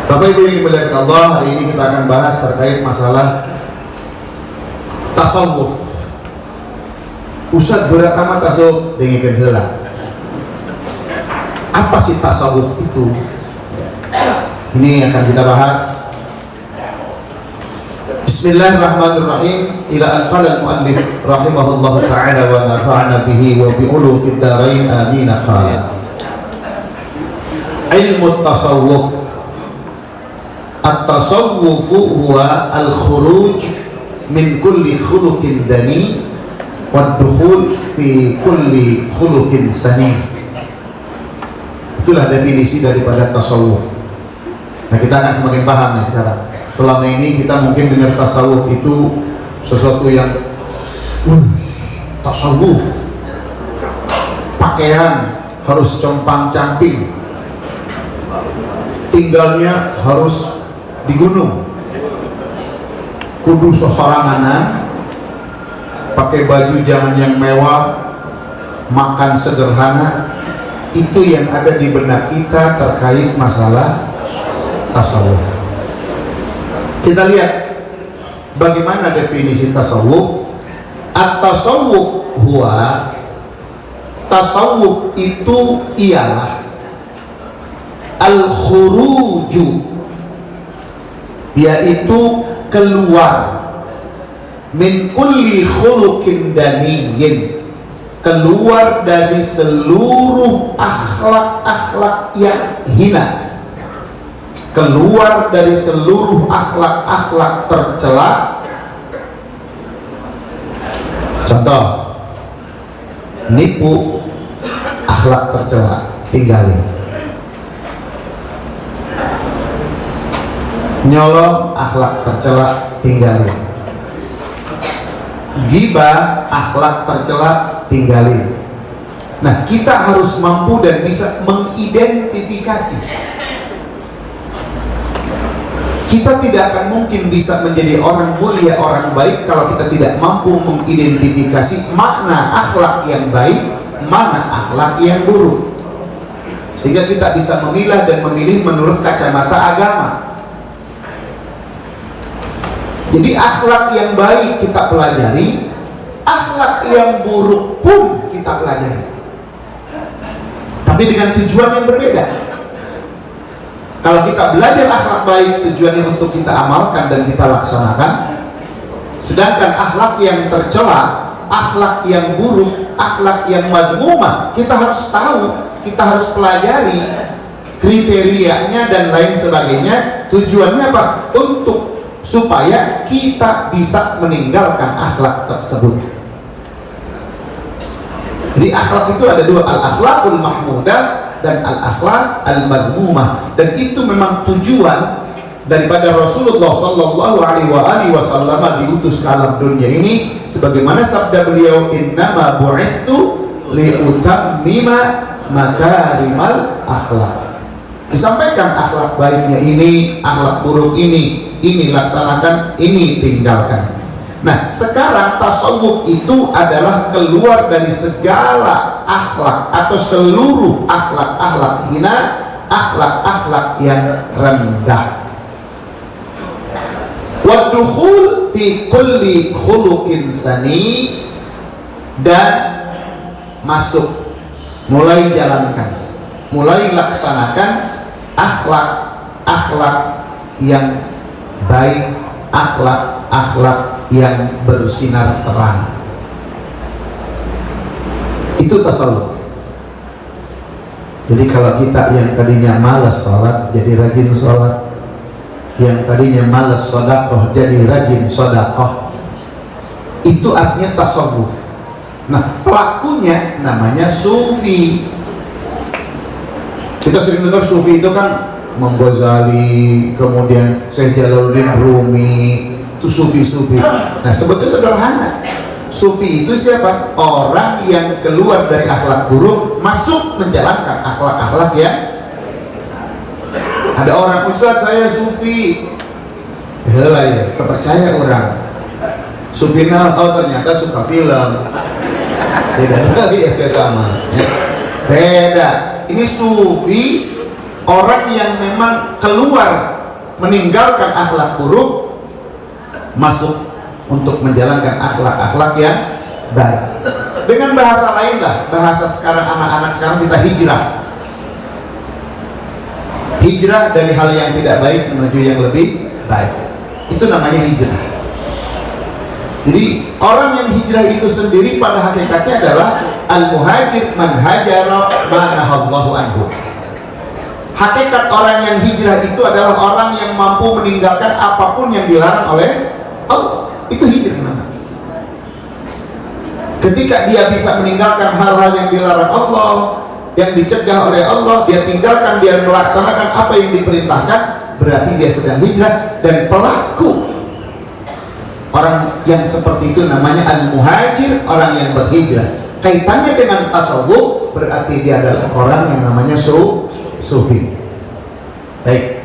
Bapak Ibu yang dimuliakan Allah, hari ini kita akan bahas terkait masalah tasawuf. Ustaz berat amat tasawuf dengan heula. Apa sih tasawuf itu? Ini akan kita bahas. Bismillahirrahmanirrahim. Ila al-qala al-muallif rahimahullahu ta'ala wa nafa'ana bihi wa bi'ulu fid darain amin qala. Ilmu tasawuf. At-tasawwufu huwa al-khuruj min kulli khuluqin dani wad-dukhul fi kulli khuluqin sani. Itulah definisi daripada tasawuf. Nah, kita akan semakin paham nih sekarang. Selama ini kita mungkin dengar tasawuf itu sesuatu yang tasawuf, pakaian harus compang-camping, tinggalnya harus di gunung, kudu sosoranganan, pakai baju jangan yang mewah, makan sederhana. Itu yang ada di benak kita terkait masalah tasawuf. Kita lihat bagaimana definisi tasawuf. At-tasawuf huwa, tasawuf itu ialah al-khuruju, yaitu keluar, min kulli khuluqin daniyin, keluar dari seluruh akhlak-akhlak yang hina, keluar dari seluruh akhlak-akhlak tercela. Contoh, nipu, akhlak tercela, tinggalin. Nyolong, akhlak tercela, tinggalin. Ghibah, akhlak tercela, tinggalin. Nah, kita harus mampu dan bisa mengidentifikasi. Kita tidak akan mungkin bisa menjadi orang mulia, orang baik kalau kita tidak mampu mengidentifikasi makna akhlak yang baik, mana akhlak yang buruk. Sehingga kita bisa memilah dan memilih menurut kacamata agama. Jadi akhlak yang baik kita pelajari, akhlak yang buruk pun kita pelajari. Tapi dengan tujuan yang berbeda. Kalau kita belajar akhlak baik, tujuannya untuk kita amalkan dan kita laksanakan. Sedangkan akhlak yang tercela, akhlak yang buruk, akhlak yang madmumah, kita harus tahu, kita harus pelajari kriterianya dan lain sebagainya. Tujuannya apa? Untuk supaya kita bisa meninggalkan akhlak tersebut. Jadi akhlak itu ada dua, al-akhlakul mahmudah dan al-akhlak al-madmumah, dan itu memang tujuan daripada Rasulullah sallallahu alaihi wasallam diutus ke alam dunia ini, sebagaimana sabda beliau, innama bu'ithu liutammima makarimal akhlak. Disampaikan akhlak baiknya ini, akhlak buruk ini laksanakan, ini tinggalkan. Nah, sekarang tasawuf itu adalah keluar dari segala akhlak atau seluruh akhlak-akhlak hina, akhlak-akhlak yang rendah. Wadukhul fi kulli khuluqin sani, dan masuk, mulai jalankan, mulai laksanakan akhlak-akhlak yang baik, akhlak-akhlak yang bersinar terang. Itu tasawuf. Jadi kalau kita yang tadinya malas sholat jadi rajin sholat, yang tadinya malas sedekah jadi rajin sedekah, itu artinya tasawuf. Nah, pelakunya namanya sufi. Kita sering dengar sufi itu kan Imam Ghazali, kemudian Syekh Jalaluddin Rumi, itu sufi-sufi. Nah, sebetulnya sederhana. Sufi itu siapa? Orang yang keluar dari akhlak buruk, masuk menjalankan akhlak-akhlak yang. Ada orang, Ustaz saya sufi, lah ya, terpercaya orang. Supinal, oh ternyata suka film. Beda lagi ya agama. Beda. Ini sufi, orang yang memang keluar meninggalkan akhlak buruk, masuk untuk menjalankan akhlak-akhlak yang baik. Dengan bahasa lain lah, bahasa sekarang anak-anak sekarang, kita hijrah. Hijrah dari hal yang tidak baik menuju yang lebih baik. Itu namanya hijrah. Jadi orang yang hijrah itu sendiri pada hakikatnya adalah al-muhajir man hajara ma nahallahu anhu. Hakikat orang yang hijrah itu adalah orang yang mampu meninggalkan apapun yang dilarang oleh Allah. Itu hijrah namanya. Ketika dia bisa meninggalkan hal-hal yang dilarang Allah, yang dicegah oleh Allah, dia tinggalkan, dia melaksanakan apa yang diperintahkan, berarti dia sedang hijrah. Dan pelaku orang yang seperti itu namanya al-muhajir, orang yang berhijrah. Kaitannya dengan tasawuf, berarti dia adalah orang yang namanya sufi. Baik,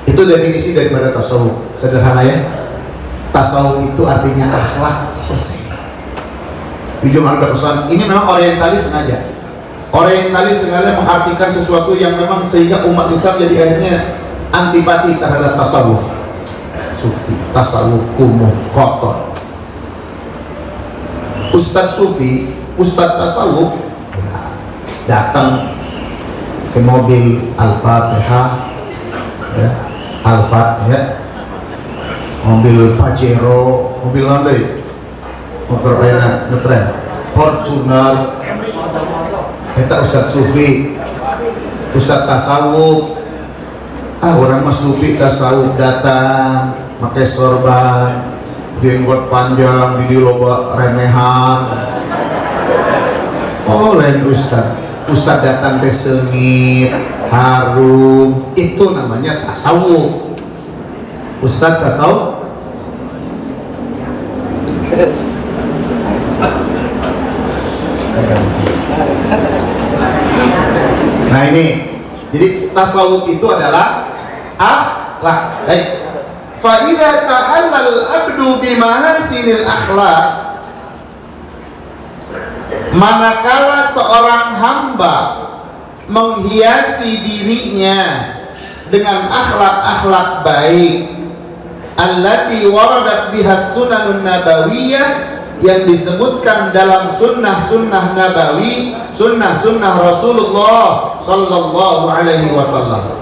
itu definisi daripada tasawuf. Sederhana ya. Tasawuf itu artinya akhlak, selesai. Ujung ada pesan. Ini memang orientalis sengaja. Orientalis sengaja mengartikan sesuatu yang memang sehingga umat Islam jadi akhirnya antipati terhadap tasawuf. Sufi, tasawuf kumuh, kotor. Ustadz sufi, ustadz tasawuf ya, datang ke mobil Al-Fatihah, ya, Al-Fatihah, mobil Pajero, mobil landai, motor bayar ngetren, Fortuner. Kita ustadz sufi, ustadz tasawuf. Orang mah sufi tasawuf datang pakai sorban, jenggot panjang, di loba renehan. Oh, lain ustadz datang teh sengit, harum. Itu namanya tasawuf. Ustadz tasawuf. Nah ini, jadi tasawuf itu adalah akhlak. Baik. Fa idza ta'allal abdu bi mahasinil akhlak, manakala seorang hamba menghiasi dirinya dengan akhlak-akhlak baik, allati waradat bihas sunanun nabawiyah, yang disebutkan dalam sunnah-sunnah nabawi, sunnah-sunnah Rasulullah sallallahu alaihi wasallam.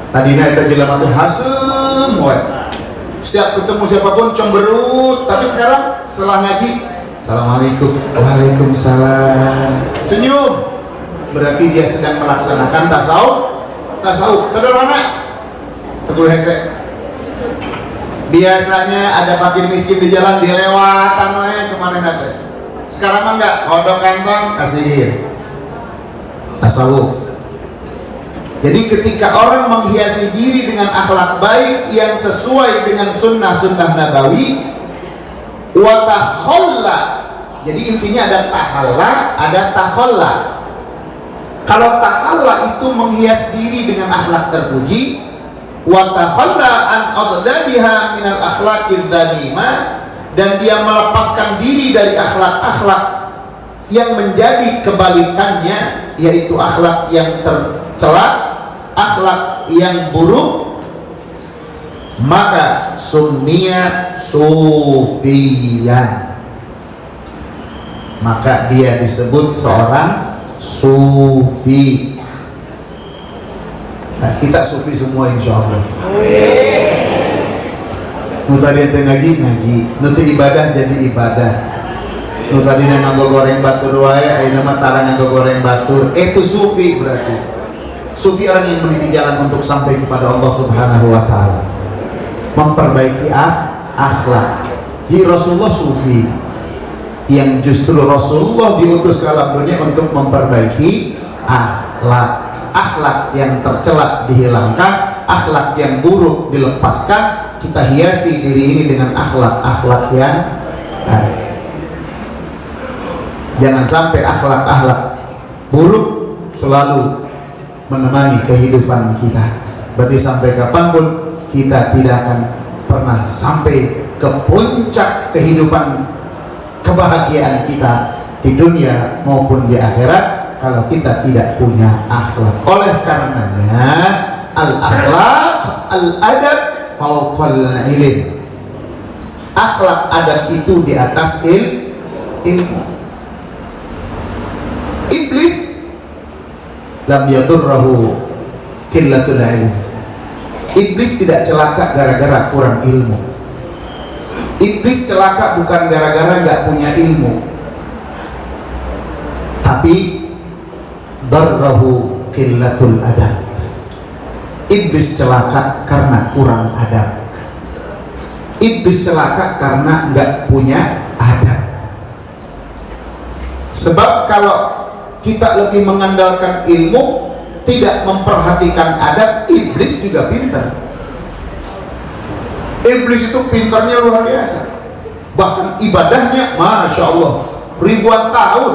Tadinya kita jelamati hasem, setiap ketemu siapapun cemberut, tapi sekarang setelah ngaji, assalamualaikum, waalaikumsalam, senyum, berarti dia sedang melaksanakan tasawuf. Sederhana. Teguh hese. Biasanya ada fakir miskin di jalan, dilewatan kemarin ada. Sekarang mah enggak, odok kantong kasihin. Tasawuf. Jadi ketika orang menghiasi diri dengan akhlak baik yang sesuai dengan sunnah-sunnah nabawi, wa takhalla. Jadi intinya ada tahalla, ada takhalla. Kalau takhalla itu menghias diri dengan akhlak terpuji, wa takhalla an addabiha minal akhlaqid dzamimah, dan dia melepaskan diri dari akhlak-akhlak yang menjadi kebalikannya, yaitu akhlak yang tercela, akhlak yang buruk, maka summiya sufiyan, maka dia disebut seorang sufi. Nah, kita sufi semua insyaallah. Nu tadi ente ngaji, nu teu ibadah jadi ibadah. Nu tadi nganggo goreng batur wae, ayeuna mah tara nganggo goreng batur. Itu sufi berarti. Sufi orang yang meniti jalan untuk sampai kepada Allah Subhanahu wa taala. Memperbaiki akhlak. Jadi Rasulullah sufi, yang justru Rasulullah diutus ke alam dunia untuk memperbaiki akhlak. Akhlak yang tercela dihilangkan, akhlak yang buruk dilepaskan. Kita hiasi diri ini dengan akhlak-akhlak yang baik. Jangan sampai akhlak-akhlak buruk selalu menemani kehidupan kita. Berarti sampai kapanpun kita tidak akan pernah sampai ke puncak kehidupan kebahagiaan kita di dunia maupun di akhirat kalau kita tidak punya akhlak. Oleh karenanya al-akhlaq al-adab fauqal ilm. Akhlak adab itu di atas ilmu. Iblis lam yadurrahu qillatul ilm. Iblis tidak celaka gara-gara kurang ilmu. Iblis celaka bukan gara-gara nggak punya ilmu, tapi darrahu qillatul adab. Iblis celaka karena kurang adab. Iblis celaka karena nggak punya adab. Sebab kalau kita lebih mengandalkan ilmu, tidak memperhatikan adab, iblis juga pintar. Iblis itu pintarnya luar biasa. Bahkan ibadahnya, Masya Allah, ribuan tahun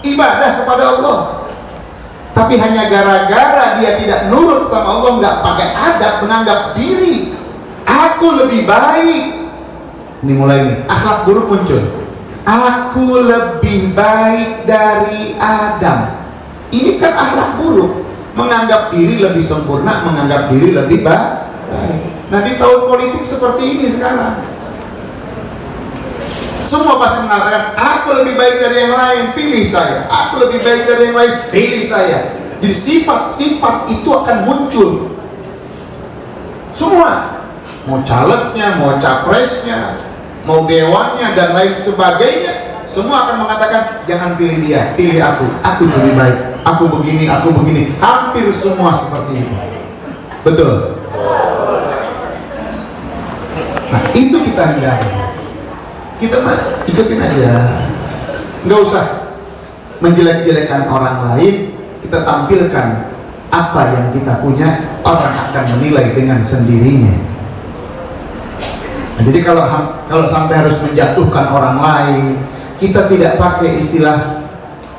ibadah kepada Allah. Tapi hanya gara-gara dia tidak nurut sama Allah, nggak pakai adab, menganggap diri aku lebih baik. Ini mulai nih, akhlak buruk muncul. Aku lebih baik dari Adam. Ini kan akhlak buruk, menganggap diri lebih sempurna, menganggap diri lebih baik. Nah, di tahun politik seperti ini sekarang, semua pasti mengatakan aku lebih baik dari yang lain, pilih saya. Aku lebih baik dari yang lain, pilih saya. Jadi sifat-sifat itu akan muncul. Semua, mau calegnya, mau capresnya, mau dewannya dan lain sebagainya, semua akan mengatakan jangan pilih dia, pilih aku lebih baik, aku begini, hampir semua seperti itu. Betul? Nah, itu kita hindari. Kita mah ikutin aja, nggak usah menjelek-jelekan orang lain. Kita tampilkan apa yang kita punya, orang akan menilai dengan sendirinya. Nah, jadi kalau sampai harus menjatuhkan orang lain, kita tidak pakai istilah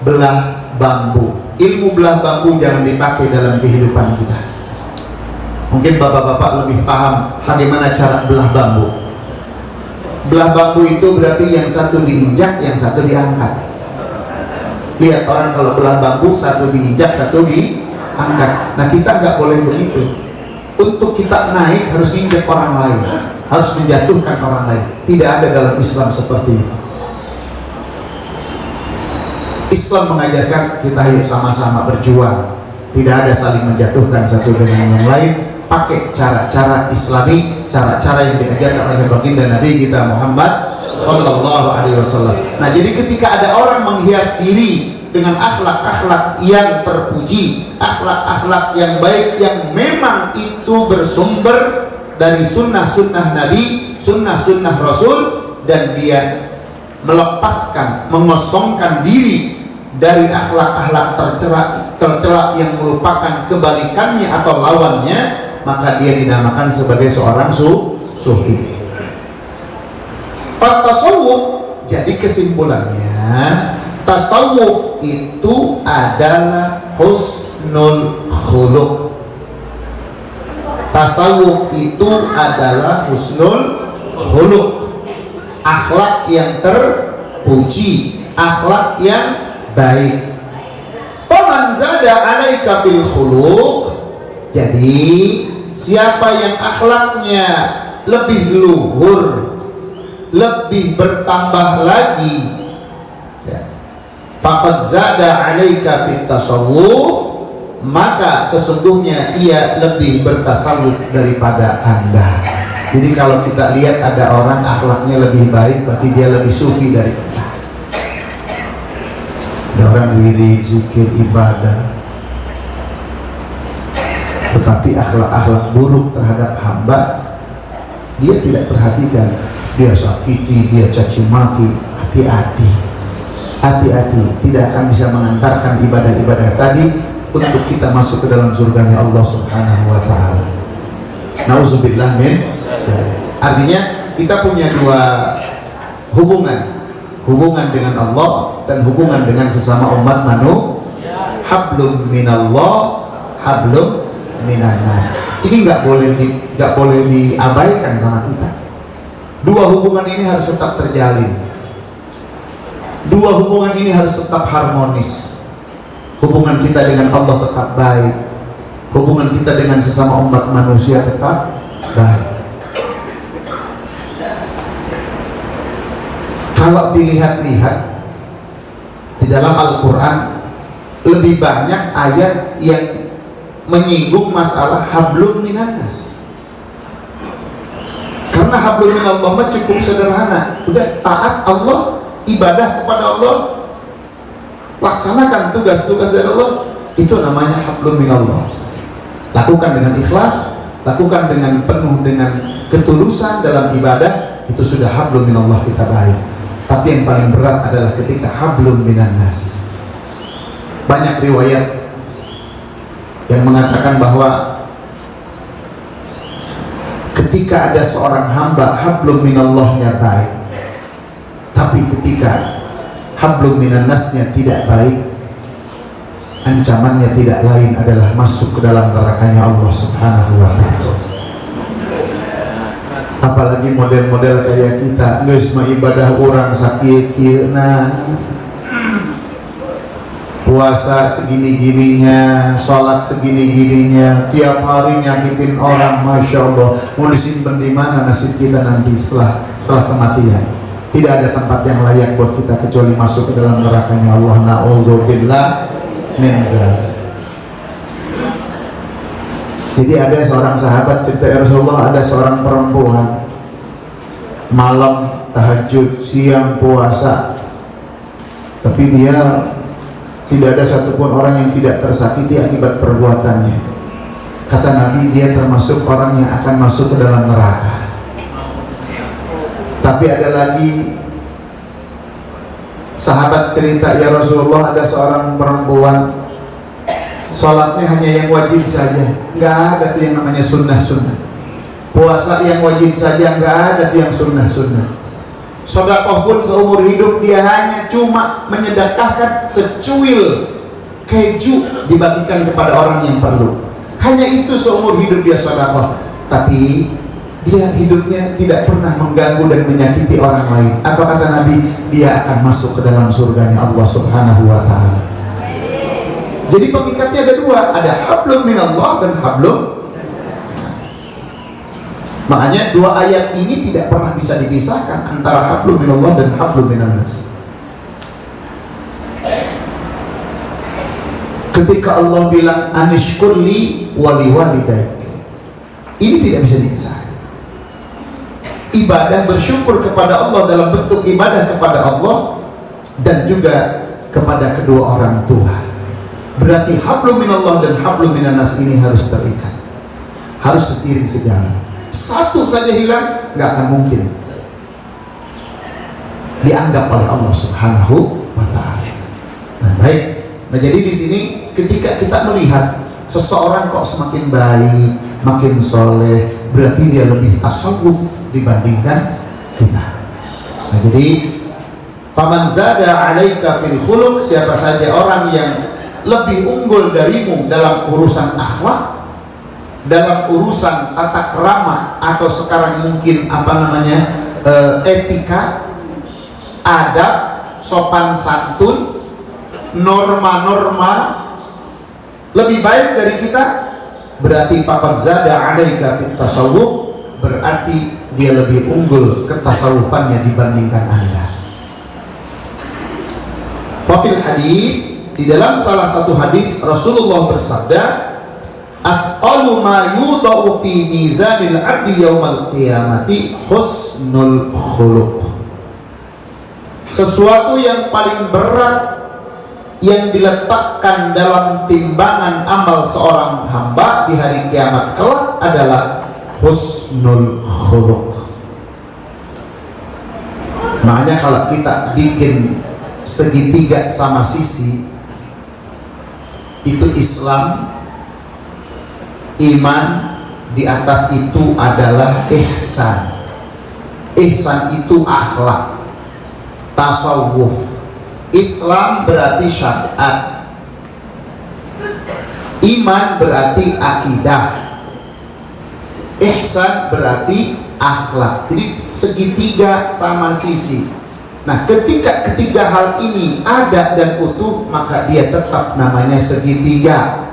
belah bambu. Ilmu belah bambu jangan dipakai dalam kehidupan kita. Mungkin bapak-bapak lebih paham bagaimana cara belah bambu. Belah bambu itu berarti yang satu diinjak, yang satu diangkat. Lihat orang kalau belah bambu, satu diinjak, satu diangkat. Nah, kita nggak boleh begitu. Untuk kita naik harus injak orang lain, harus menjatuhkan orang lain. Tidak ada dalam Islam seperti itu. Islam mengajarkan kita hidup sama-sama berjuang. Tidak ada saling menjatuhkan satu dengan yang lain. Pakai cara-cara Islami, cara-cara yang diajarkan oleh baginda Nabi kita Muhammad Sallallahu Alaihi Wasallam. Nah, jadi ketika ada orang menghias diri dengan akhlak-akhlak yang terpuji, akhlak-akhlak yang baik, yang memang itu bersumber dari sunnah-sunnah Nabi, sunnah-sunnah Rasul, dan dia melepaskan, mengosongkan diri dari akhlak-akhlak tercela yang merupakan kebalikannya atau lawannya, maka dia dinamakan sebagai seorang sufi. Tasawuf, jadi kesimpulannya, tasawuf itu adalah husnul khuluq. Tasawuf itu adalah husnul khuluq, akhlak yang terpuji, akhlak yang baik. Faman zada alaika fil khuluq, jadi siapa yang akhlaknya lebih luhur, lebih bertambah lagi, faqad zada alaika fit tasawuf, maka sesungguhnya ia lebih bertasawuf daripada Anda. Jadi kalau kita lihat ada orang akhlaknya lebih baik, berarti dia lebih sufi dari kita. Ada orang wirid, zikir, ibadah, tetapi akhlak-akhlak buruk terhadap hamba dia tidak perhatikan. Dia sakiti, dia caci maki. Hati-hati, tidak akan bisa mengantarkan ibadah-ibadah tadi untuk kita masuk ke dalam surganya Allah Subhanahu wa ta'ala. Nauzubillah min. Artinya kita punya dua hubungan dengan Allah dan hubungan dengan sesama umat manusia. Hablum minallah, hablum minan nas. Ini nggak boleh diabaikan sama kita. Dua hubungan ini harus tetap terjalin. Dua hubungan ini harus tetap harmonis. Hubungan kita dengan Allah tetap baik. hubungan kita dengan sesama umat manusia tetap baik. Kalau dilihat-lihat di dalam Al-Quran, lebih banyak ayat yang menyinggung masalah hablum minannas. Karena hablum minallah mah cukup sederhana, udah taat Allah, ibadah kepada Allah, laksanakan tugas-tugas dari Allah, itu namanya hablum minallah. Lakukan dengan ikhlas, lakukan dengan penuh dengan ketulusan dalam ibadah, itu sudah hablum minallah kita baik. Tapi yang paling berat adalah ketika hablum minannas. Banyak riwayat yang mengatakan bahwa ketika ada seorang hamba hablum minallahnya baik, tapi ketika hablum minannasnya tidak baik, ancamannya tidak lain adalah masuk ke dalam nerakanya Allah Subhanahu wa ta'ala. Apalagi model-model kayak kita, geus mah ibadah orang sakit, nah puasa segini-gininya, sholat segini-gininya, tiap hari nyakitin orang, masya Allah. Mau disimpan di mana nasib kita nanti setelah kematian? Tidak ada tempat yang layak buat kita kecuali masuk ke dalam nerakanya Allah. Na'udzubillah min dzalik. Jadi ada seorang sahabat cerita, ya Rasulullah, ada seorang perempuan malam tahajud, siang puasa, tapi dia tidak ada satupun orang yang tidak tersakiti akibat perbuatannya. Kata Nabi, dia termasuk orang yang akan masuk ke dalam neraka. Tapi ada lagi sahabat cerita, ya Rasulullah, ada seorang perempuan sholatnya hanya yang wajib saja, nggak ada tuh yang namanya sunnah-sunnah. Puasa yang wajib saja, nggak ada tuh yang sunnah-sunnah. Sedekah pun seumur hidup dia hanya cuma menyedekahkan secuil keju dibagikan kepada orang yang perlu. Hanya itu seumur hidup dia sedekah. Tapi dia hidupnya tidak pernah mengganggu dan menyakiti orang lain. Apa kata Nabi? Dia akan masuk ke dalam surganya Allah Subhanahu wa ta'ala. Jadi pengikatnya ada dua, ada hablum minallah dan hablum. Makanya dua ayat ini tidak pernah bisa dipisahkan antara hablum minallah dan hablum minannas. Ketika Allah bilang anishkurli wali walidaik, ini tidak bisa dipisahkan. Ibadah bersyukur kepada Allah dalam bentuk ibadah kepada Allah dan juga kepada kedua orang tua. Berarti hablum minallah dan hablum minannas ini harus terikat, harus seiring sejalan. Satu saja hilang, nggak akan mungkin dianggap oleh Allah Subhanahu wa ta'ala. Nah, baik. Nah, jadi di sini ketika kita melihat seseorang kok semakin baik, makin soleh, berarti dia lebih tasawuf dibandingkan kita. Nah, jadi faman zada 'alaika fil khuluq, siapa saja orang yang lebih unggul darimu dalam urusan akhlak, dalam urusan tata krama, atau sekarang mungkin etika, adab, sopan santun, norma-norma lebih baik dari kita, berarti faqad zada 'alaika fit tasawuf, berarti dia lebih unggul ketasawufannya dibandingkan Anda. Fa fil hadits, di dalam salah satu hadis Rasulullah bersabda, asqalu ma yudau fi mizanil abdi yaumal qiyamati husnul khuluq. Sesuatu yang paling berat yang diletakkan dalam timbangan amal seorang hamba di hari kiamat kelak adalah husnul khuluq. Makanya kalau kita bikin segitiga sama sisi, itu Islam, iman, di atas itu adalah ihsan. Ihsan itu akhlak, tasawuf. Islam berarti syariat, iman berarti akidah, ihsan berarti akhlak. Jadi segitiga sama sisi. Nah, ketika ketiga hal ini ada dan utuh, maka dia tetap namanya segitiga.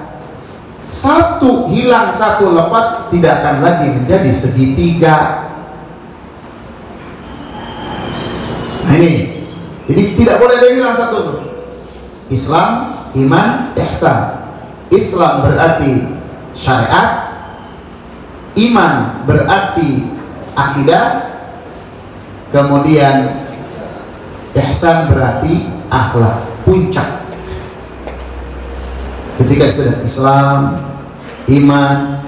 Satu hilang, satu lepas, tidak akan lagi menjadi segitiga. Nah ini, jadi tidak boleh ada hilang satu. Islam, iman, ihsan. Islam berarti syariat, iman berarti akidah, kemudian ihsan berarti akhlak, puncak. Ketika sudah Islam, iman,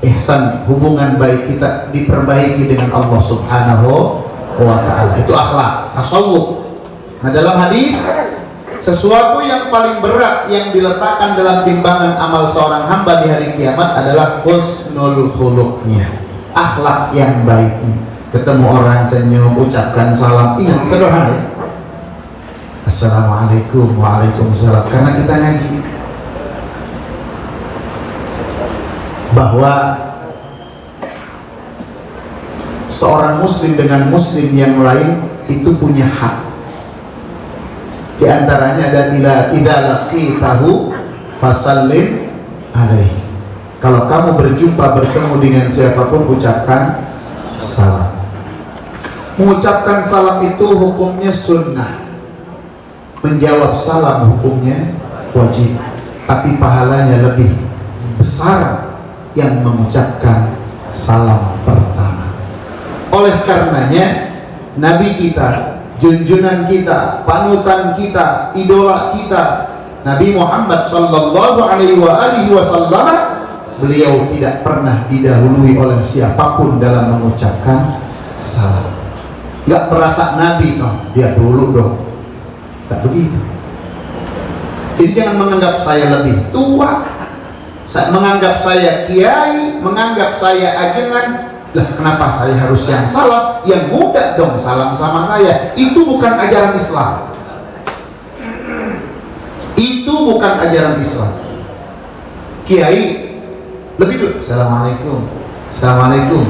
ihsan, hubungan baik kita diperbaiki dengan Allah Subhanahu wa ta'ala, itu akhlak, tasawuf. Nah dalam hadis, sesuatu yang paling berat yang diletakkan dalam timbangan amal seorang hamba di hari kiamat adalah husnul khuluqnya, akhlak yang baiknya. Ketemu orang senyum, ucapkan salam, ingat sederhana ya, Assalamualaikum, waalaikumsalam, karena kita ngaji bahwa seorang muslim dengan muslim yang lain itu punya hak. Di antaranya ada idza laqitahu fasallim alaihi. Kalau kamu berjumpa bertemu dengan siapapun, ucapkan salam. Mengucapkan salam itu hukumnya sunnah. Menjawab salam hukumnya wajib. Tapi pahalanya lebih besar yang mengucapkan salam pertama. Oleh karenanya Nabi kita, junjungan kita, panutan kita, idola kita, Nabi Muhammad sallallahu alaihi wasallam, beliau tidak pernah didahului oleh siapapun dalam mengucapkan salam. Gak merasa Nabi, oh, dia dulu dong. Tak begitu. Jadi jangan menganggap saya lebih tua, menganggap saya kiai, menganggap saya ajengan. Lah kenapa saya harus yang salam? Yang muda dong salam sama saya. Itu bukan ajaran Islam. Itu bukan ajaran Islam. Kiai lebih dulu, Assalamualaikum, Assalamualaikum,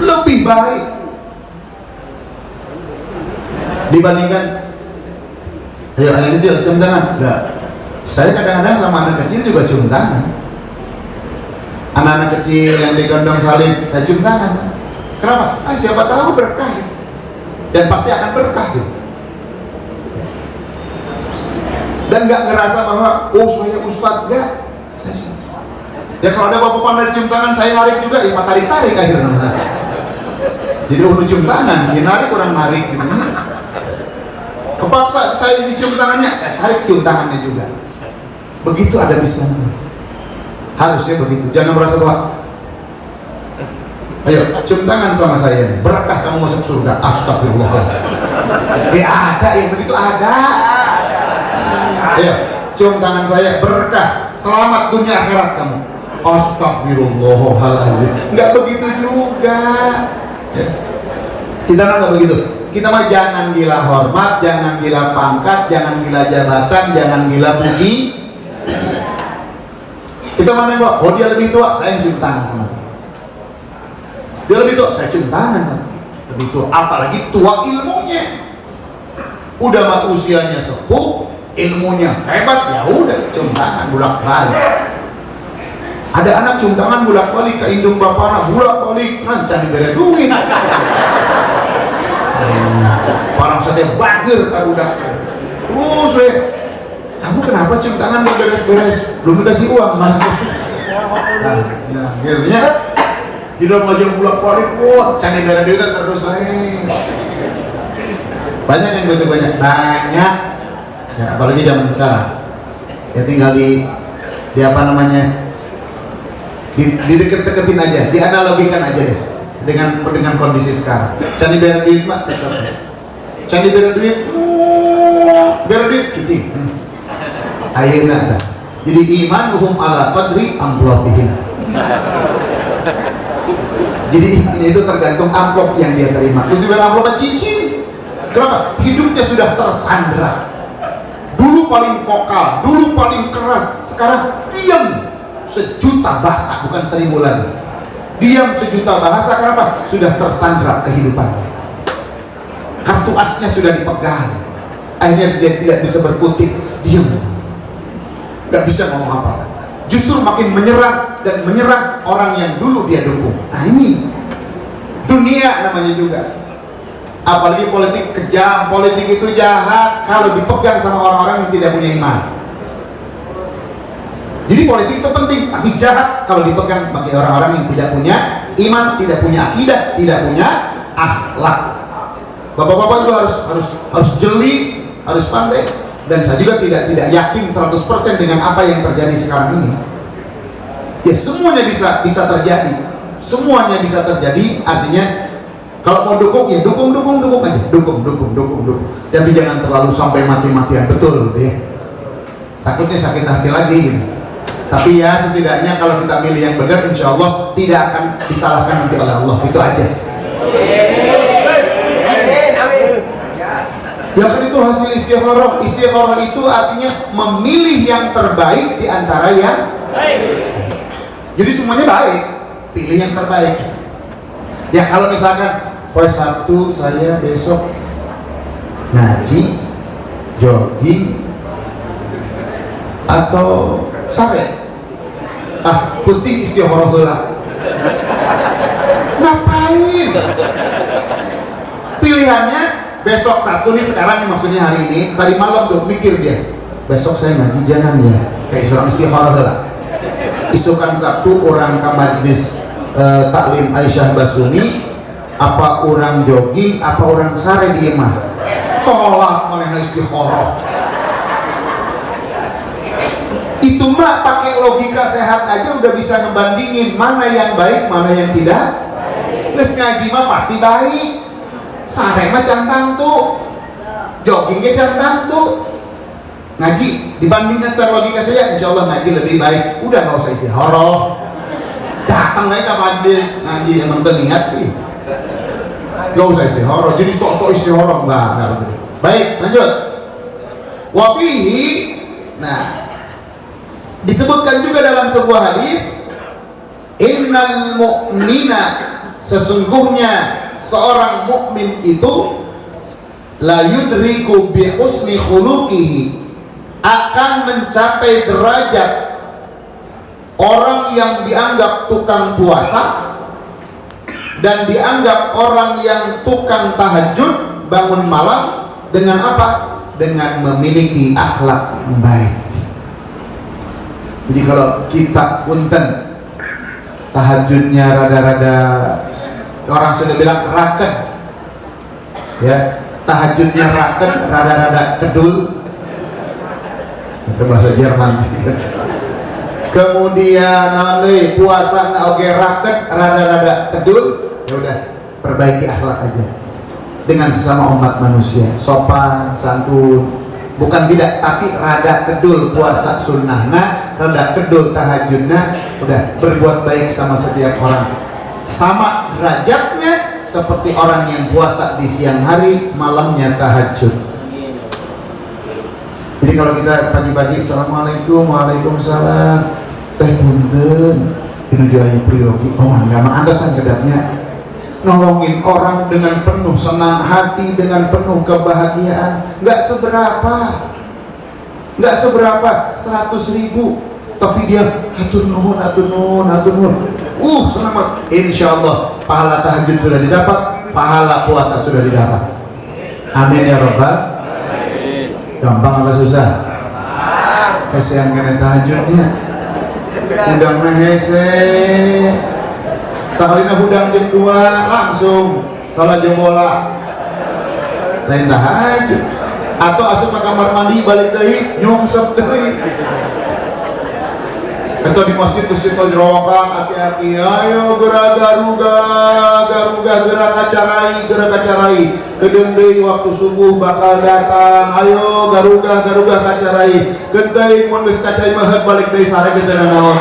lebih baik dibandingkan ayo anak kecil cium tangan. Nah, saya kadang-kadang sama anak kecil juga cium tangan. Anak-anak kecil yang digondong salib, saya cium tangan. Kenapa? Siapa tahu berkah gitu. Dan pasti akan berkah gitu. Dan gak ngerasa bahwa oh saya ustadz, gak. Ya kalau ada bapak pandai cium tangan, saya narik juga, ya tarik-tarik akhirnya. Jadi udah cium tangan, dia narik orang narik gitu. Kepaksa saya dicium tangannya, saya tarik cium tangannya juga. Begitu ada Islam. Harusnya begitu. Jangan merasa bahwa ayo cium tangan sama saya nih, berkah kamu masuk surga. Astagfirullah. Ada yang begitu, ada. Ayo cium tangan saya, berkah, selamat dunia akhirat kamu. Astagfirullahaladzim. Nggak begitu juga ya. Kita nggak begitu. Kita mah jangan gila hormat, jangan gila pangkat, jangan gila jabatan, jangan gila puji. Kita mana yang oh dia lebih tua, saya cium tangan sama dia. Dia lebih tua, saya cium tangan sama dia. Lebih tua, apalagi tua ilmunya. Udah mah usianya sepuh, ilmunya hebat, ya udah cium tangan bolak-balik. Ada anak cium tangan bolak-balik ke indung bapaknya, bolak-balik, rancang diberi duit. Parang sate bagir kan udah. Terus kamu kenapa cium tangan belum beres-beres, belum dikasih uang mas? Nah, ya, akhirnya tidak ngajar bolak-balik, wah, canggih gara duit terus banyak yang begitu banyak, ya, apalagi zaman sekarang. Ya tinggal di apa namanya, di deket-deketin aja, dianalogikan aja deh dengan kondisi sekarang. Canggih gara duit mah tetap. Canggih gara duit, cici. Ayeuna dah. Jadi imanuhum ala qadri amplopihim. Jadi iman itu tergantung amplop yang dia terima. Terus juga amplopnya cincin. Kenapa? Hidupnya sudah tersandra. Dulu paling vokal, dulu paling keras, sekarang diam sejuta bahasa, bukan 1000 lagi. Diam sejuta bahasa, kenapa? Sudah tersandra kehidupannya. Kartu asnya sudah dipegang. Akhirnya dia tidak bisa berkutik, diam. Gak bisa ngomong apa. justru makin menyerang dan menyerang orang yang dulu dia dukung. Nah ini dunia namanya juga. Apalagi politik kejam, politik itu jahat kalau dipegang sama orang-orang yang tidak punya iman. Jadi politik itu penting, tapi jahat kalau dipegang bagi orang-orang yang tidak punya iman, tidak punya akidah, tidak punya akhlak. Bapak-bapak itu harus jeli, harus pandai. Dan saya juga tidak yakin 100% dengan apa yang terjadi sekarang ini. Ya semuanya bisa terjadi. Semuanya bisa terjadi, artinya kalau mau dukung ya dukung aja, dukung. Tapi jangan terlalu sampai mati-matian, betul gitu ya. Takutnya sakit hati lagi gitu. Tapi ya setidaknya kalau kita milih yang benar, insya Allah tidak akan disalahkan nanti oleh Allah, itu aja. Amin. Yang kedua itu hasil istikharah. Istikharah itu artinya memilih yang terbaik di antara yang baik. Jadi semuanya baik, pilih yang terbaik. Ya kalau misalkan poin Sabtu saya besok ngaji, jogging, atau sare, penting istikharah heula. Ngapain? Pilihannya besok Sabtu nih, sekarang nih maksudnya hari ini, tadi malam tuh mikir dia, besok saya ngaji jangan ya, kayak seorang istikharah heula. Isukan Sabtu orang ke majlis taklim Aisyah Basuni, apa orang jogging, apa orang sare di imah sholat mana istikharah. Itu mah pakai logika sehat aja udah bisa ngebandingin mana yang baik, mana yang tidak. Terus ngaji mah pasti baik, sare mah cantang tuh, joggingnya cantang tuh. Ngaji dibandingkan secara logika saja, insya Allah ngaji lebih baik. Udah nggak usah istikharah, datang aja ke majlis ngaji, emang terniat sih, nggak usah istikharah. Jadi sok-sok istikharah nggak begitu. Baik, lanjut. Wafihi, nah disebutkan juga dalam sebuah hadis, innal mu'mina, sesungguhnya seorang mukmin itu la yudriku bi husni khuluqihi, akan mencapai derajat orang yang dianggap tukang puasa dan dianggap orang yang tukang tahajud bangun malam dengan apa? Dengan memiliki akhlak yang baik. Jadi kalau kita punten tahajudnya rada-rada, orang sudah bilang raken ya, tahajudnya raken, rada-rada kedul, itu bahasa Jerman. Kemudian nanti puasa oke raken, rada-rada kedul, ya udah perbaiki akhlak aja dengan sesama umat manusia, sopan santun, bukan tidak, tapi rada kedul puasa sunnahna, rada kedul tahajudna, udah berbuat baik sama setiap orang, sama derajatnya seperti orang yang puasa di siang hari, malamnya tahajud. Jadi kalau kita pagi-pagi assalamualaikum, waalaikumsalam, teh punten, kinuju ayu priyogi, oh enggak, mah andasan kedatnya nolongin orang dengan penuh senang hati, dengan penuh kebahagiaan, nggak seberapa 100.000, tapi dia hatur nuhun, senang banget. Insya Allah pahala tahajud sudah didapat, pahala puasa sudah didapat. Amin ya Rabbal. Gampang apa susah? Yang kena tahajudnya udang hese, sakalina hudang jam 2 langsung kalau jam bola lain tahajud, atau asup ke kamar mandi balik deui nyungsep deui, atau di masjid terus kita jerokan hati-hati, ayo gerak garuga gerak kacarai kedeng deui waktu subuh bakal datang, ayo garuga kacarai genteng mun geus kacarai mah balik deui sare genteng naon.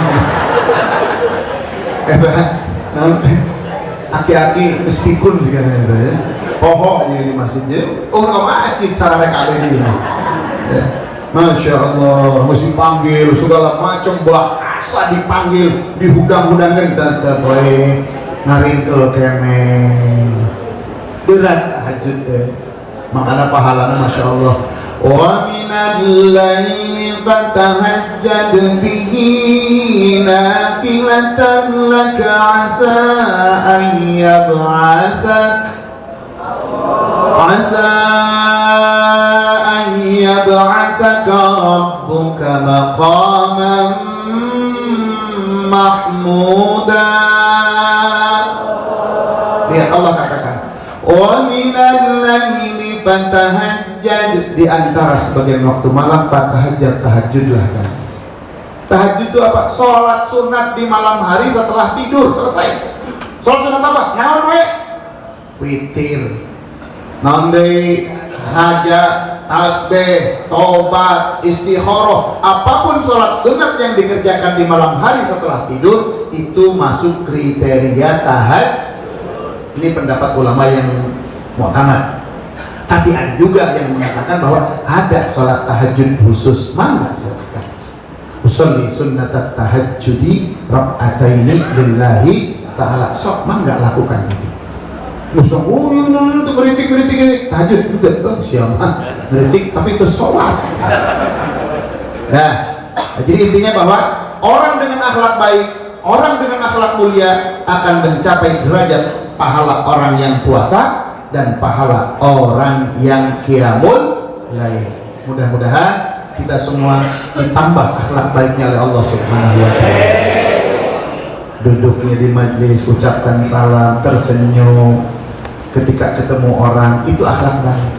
Aki-aki meskipun sih kan ya, pohon aja di masjidnya, orang masjid sarana kade di ini, ya. Masya Allah, mesti panggil segala macam bahasa dipanggil, dihudang-hudangkan dan boleh ngaringkel kene, berat tahajud deh, makanya pahalanya Masya Allah. Wa min minal-laili fatahajjad bihi nafilatan laka asa an yab'athaka rabbuka maqaman mahmuda. Lihat Allah katakan, wa minal laili fatahajjad, di antara sebagian waktu malam fatahajjad, tahajudlah kan. Tahajud itu apa? Salat sunat di malam hari setelah tidur selesai. Salat sunat apa? Naon we? Witir. Naon deui? Hajat, tasbih, tobat, istikharah, apapun sholat sunat yang dikerjakan di malam hari setelah tidur itu masuk kriteria tahajud. Ini pendapat ulama yang mu'tamad. Tapi ada juga yang mengatakan bahwa ada sholat tahajud khusus. Mana silakan? Usolli sunnatat tahajudi rak'ataini lillahi ta'ala. Sok mangga lakukan itu. Musuh, oh yang itu kritik tahajud itu siapa kritik, tapi itu sholat. Nah, jadi intinya bahwa orang dengan akhlak baik, orang dengan akhlak mulia akan mencapai derajat pahala orang yang puasa dan pahala orang yang qiyamul lail. Mudah-mudahan kita semua ditambah akhlak baiknya oleh Allah Subhanahu wa ta'ala. Duduknya di majelis, ucapkan salam, tersenyum ketika ketemu orang, itu akhlak baik.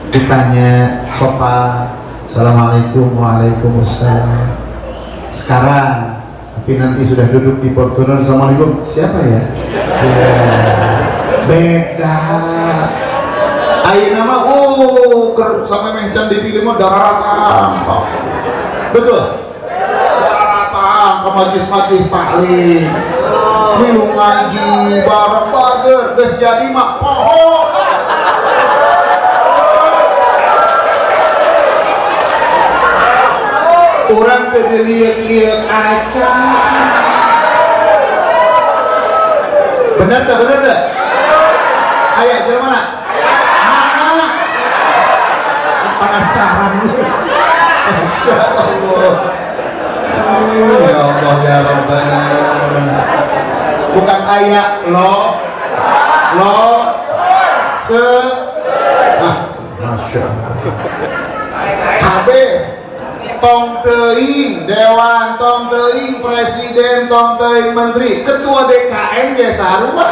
Ditanya sopan, assalamualaikum, waalaikumsalam. Sekarang, tapi nanti sudah duduk di Fortuner, assalamualaikum, siapa ya? Ya, beda. Ayo nama, sampai mencan dipilih mah daratan. Betul? Daratan ke majlis-majlis taklim. Minum ngaji bareng bager geus jadi mah poho. Orang teu lieu-lieu aja. Bener tak? Aya di mana? Mana? Penasaran. Masya Allah. Ya Allah ya Rabbana. Bukan ayat lo Masya Allah. Kabe tong teuing dewan, tong teuing presiden, tong teuing menteri, ketua DKM ge sarua.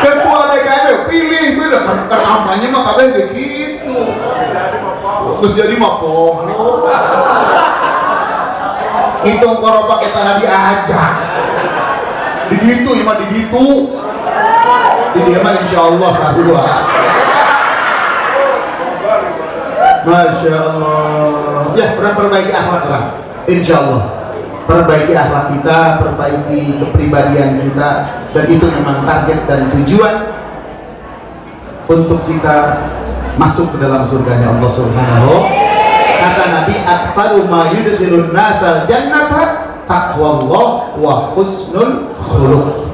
Ketua DKM pilih beda kampanye mah kabeh begitu. Terus jadi mah poho. Hitung korobak kita diajak. Di ditu ya mah di ditu. Di dia mah insyaallah satu dua. Masya Allah. Ya, perbaiki akhlak orang. Insyaallah. Perbaiki akhlak kita, perbaiki kepribadian kita, dan itu memang target dan tujuan untuk kita masuk ke dalam surganya Allah Subhanahu. Kata Nabi, aktsaru ma yudkhilun nasal jannata taqwallah wa husnul khuluq.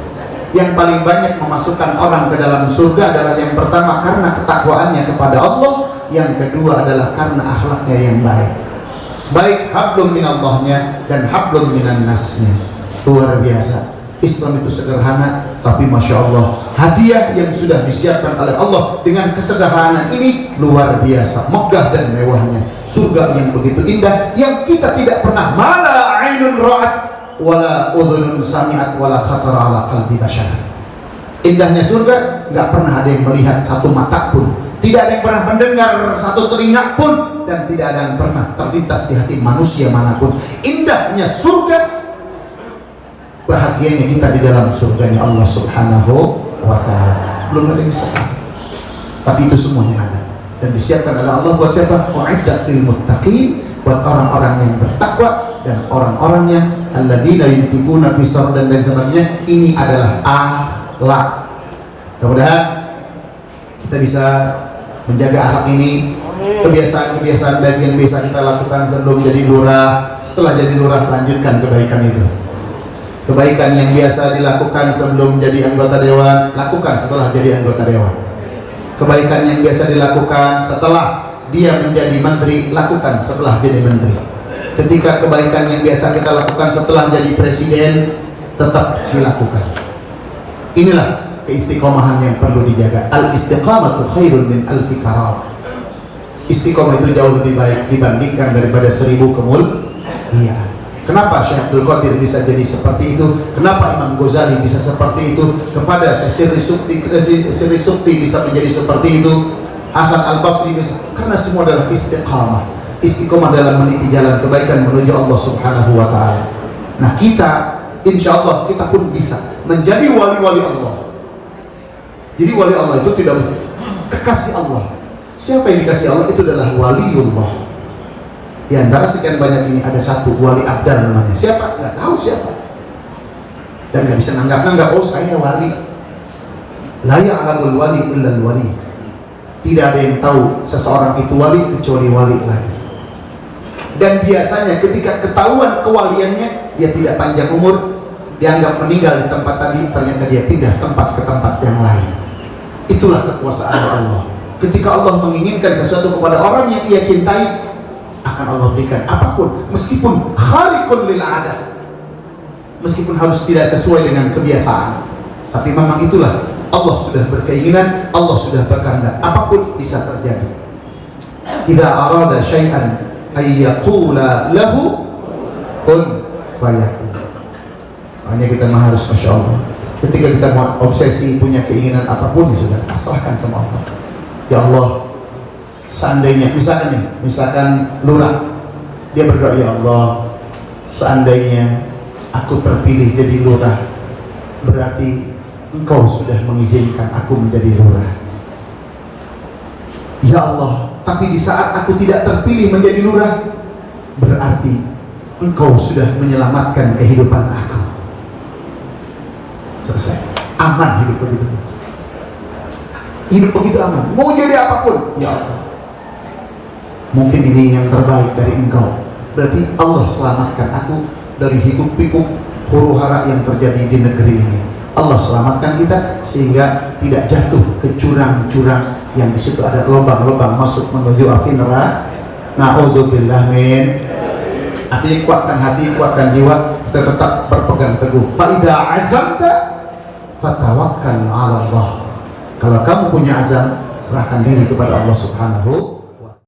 Yang paling banyak memasukkan orang ke dalam surga adalah yang pertama karena ketakwaannya kepada Allah, yang kedua adalah karena akhlaknya yang baik. Baik hablum minallahnya dan hablum minan nasnya. Luar biasa. Islam itu sederhana, tapi Masya Allah, hadiah yang sudah disiapkan oleh Allah dengan kesederhanaan ini luar biasa, megah dan mewahnya. Surga yang begitu indah, yang kita tidak pernah mala ainun ra'at wala udhunun sami'at wala khatara ala qalbi bashar. Indahnya surga nggak pernah ada yang melihat satu mata pun, tidak ada yang pernah mendengar satu telinga pun, dan tidak ada yang pernah terlintas di hati manusia manapun. Indahnya surga, bahagianya kita di dalam surganya Allah Subhanahu wa ta'ala. Belum ada yang bisa, tapi itu semuanya ada dan disiapkan oleh Allah buat siapa? U'iddat lil muttaqin, buat orang-orang yang bertakwa dan orang-orang yang alladzina yunfiquna fis sarr dan lain sebagainya. Ini adalah akhlak. Mudah-mudahan kita bisa menjaga akhlak ini. Kebiasaan-kebiasaan baik yang bisa kita lakukan sebelum jadi lurah, setelah jadi lurah lanjutkan kebaikan itu. Kebaikan yang biasa dilakukan sebelum jadi anggota dewan, lakukan setelah jadi anggota dewan. Kebaikan yang biasa dilakukan setelah dia menjadi menteri, lakukan setelah jadi menteri. Ketika kebaikan yang biasa kita lakukan setelah jadi presiden, tetap dilakukan. Inilah keistiqomahan yang perlu dijaga. Al-istiqamatu khairun min alfi karam. Istiqomah itu jauh lebih baik dibandingkan daripada 1000 kemuliaan. Kenapa Syekh Abdul Qadir bisa jadi seperti itu? Kenapa Imam Ghazali bisa seperti itu? Kepada Sri Sukti bisa menjadi seperti itu? Hasan Al-Basri bisa. Karena semua adalah istiqamah. Istiqamah dalam meniti jalan kebaikan menuju Allah Subhanahu wa Ta'ala. Nah, kita insya Allah kita pun bisa menjadi wali-wali Allah. Jadi wali Allah itu tidak kekasih Allah. Siapa yang dikasih Allah itu adalah waliullah. Di antara sekian banyak ini ada satu wali abdal namanya. Siapa? Nggak tahu siapa. Dan nggak bisa nanggap-nanggap, oh saya wali. La ya'lamul wali illal wali. Tidak ada yang tahu seseorang itu wali kecuali wali lagi. Dan biasanya ketika ketahuan kewaliannya, dia tidak panjang umur, dianggap meninggal di tempat tadi, ternyata dia pindah tempat ke tempat yang lain. Itulah kekuasaan Allah. Ketika Allah menginginkan sesuatu kepada orang yang ia cintai, akan Allah berikan apapun, meskipun khariqun lil adah, meskipun harus tidak sesuai dengan kebiasaan, tapi memang itulah Allah sudah berkeinginan, Allah sudah berkehendak, apapun bisa terjadi. Idza arada syai'an ay yaqula lahu kun fayakun. Hanya kita harus, masya Allah, ketika kita mau obsesi punya keinginan apapun, ya sudah pasrahkan sama Allah. Ya Allah, seandainya misalkan lurah, dia berdoa, ya Allah, seandainya aku terpilih jadi lurah, berarti Engkau sudah mengizinkan aku menjadi lurah. Ya Allah, tapi di saat aku tidak terpilih menjadi lurah, berarti Engkau sudah menyelamatkan kehidupan aku. Selesai, aman hidup begitu. Hidup begitu aman, mau jadi apapun, ya Allah, mungkin ini yang terbaik dari Engkau, berarti Allah selamatkan aku dari hiruk-pikuk huru-hara yang terjadi di negeri ini. Allah selamatkan kita sehingga tidak jatuh ke jurang-jurang yang di situ ada lubang-lubang masuk menuju api neraka. Na'udzubillah min. Artinya kuatkan hati, kuatkan jiwa, kita tetap berpegang teguh. Fa idza azamta fatawakkal 'ala Allah. Kalau kamu punya azam, serahkan diri kepada Allah Subhanahu